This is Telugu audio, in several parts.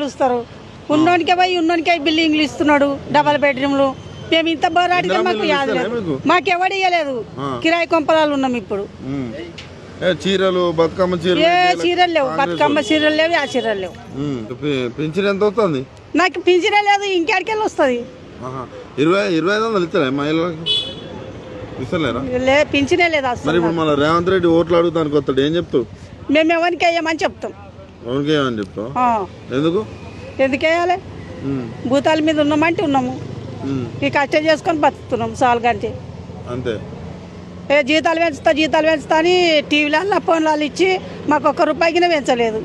చూస్తారు? ఉన్నోనికే పోయి ఉన్నోనికే బిల్డింగ్లు ఇస్తున్నాడు, డబల్ బెడ్రూమ్లు. మేము ఇంత పోరాడితే మాకు యాద లేదు, మాకెవడు ఇవ్వలేదు. కిరాయి కొంపలాలు ఉన్నాం ఇప్పుడు. చీరలు బతుకమ్మ చీరలు ఏ చీరలు లేవు, బతుకమ్మ చీరలు లేవు, ఆ చీరలు లేవు. పెన్షన్ ఎంత అవుతుంది? నాకు పింఛనే లేదు, ఇంకెడికెళ్ళి వస్తుంది? 25,000 ఇస్తారా మహిళలకు? ఇస్తలేరా? పింఛనే లేదు అసలు. మరి ఇప్పుడు మన రేవంత్ రెడ్డి ఓట్లు అడుగుతానికి వస్తాడు, ఏం చెప్తావు? మేము ఎవరికి వేయమని చెప్తాం. ఎవరికి వేయమని చెప్తావు? ఎందుకు వేయాలి? భూతాల మీద ఉన్నామంటే ఉన్నాము, ఈ కష్టం చేసుకొని బతుకుతున్నాం చాలు గంటే. అంతే. జీతాలు పెంచుతా అని టీవీలలో ఫోన్లలో ఇచ్చి మాకు ₹1 పెంచలేదు.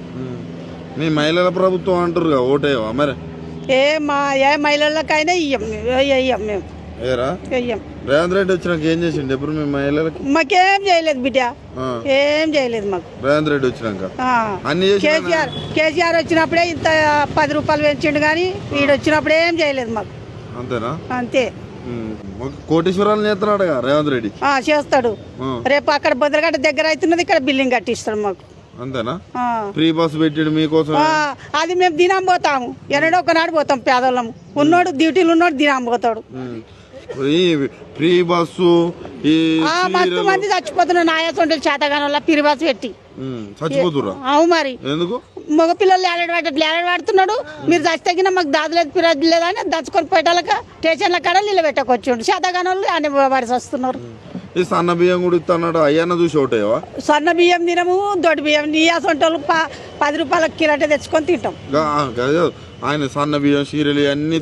మీ మహిళల ప్రభుత్వం అంటారు ఓటేవా మరి? ఏ మహిళలకైనా ఇయ్యం మేము. వెయ్యం. రేవంత్ రెడ్డి వచ్చినాక ఏం చేసిండు ఎప్పుడు మీ మహిళలకి? మాకేం చేయలేదు బిడ్డ, ఏం చేయలేదు మాకు. రేవంత్ రెడ్డి వచ్చినాక అన్ని కేసీఆర్ వచ్చినప్పుడే ఇంత ₹10 పెంచిండు, కానీ వీడు వచ్చినప్పుడు ఏం చేయలేదు మాకు. అంతేనా? అంతే. కోటీశ్వరాలు చేస్తున్నాడు రేవంత్ రెడ్డి. చేస్తాడు. రేపు అక్కడ బొద్రగడ్డ దగ్గర అవుతున్నది, ఇక్కడ బిల్డింగ్ కట్టిస్తాడు మాకు. అంతేనా? ఫ్రీ బస్ పెట్టాడు మీకోసం. అది మేము దినం పోతాము, ఎన్నడో ఒకనాడు పోతాం. పేదోళ్ళము, ఉన్నోడు డ్యూటీలు ఉన్నోడు దినం పోతాడు. ఫ్రీ బస్సు మస్తు మంది చచ్చిపోతున్నారు, నాయాసొంటలు చేతగాని వల్ల ఫ్రీ బస్సు పెట్టి చచ్చిపోతురా. అవు మరి మగపిల్లలు ఏలాడబడుతున్నాడు. మీరు చచ్చితగిన మాకు దాదులేదు పిరాజు లేదని దచ్చుకొని పోయేటాలక స్టేషన్ల కాడ నిలబెట్టకొచ్చిండు. చేతగాని వాళ్ళు అని పడిసి వస్తున్నారు. ఈ సన్న బియ్యం కూడా ఇస్తున్నాడు, అయ్యన్న చూసి ఒకటేవా? సన్న బియ్యం తినము, దొడ్డు బియ్యం నీయాసొంటలు ₹10 కిలో తెచ్చుకొని తింటాం. ఆయన సన్న బియ్యం చీరలు అన్ని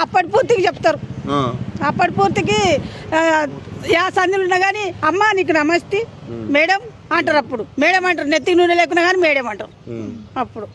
అప్పటి పూర్తికి చెప్తారు. అప్పటి పూర్తికి సందులు ఉన్నా కానీ అమ్మ నీకు నమస్తే మేడం అంటారు. అప్పుడు మేడం అంటారు, నెత్తి నూనె లేకున్నా కానీ మేడం అంటారు అప్పుడు.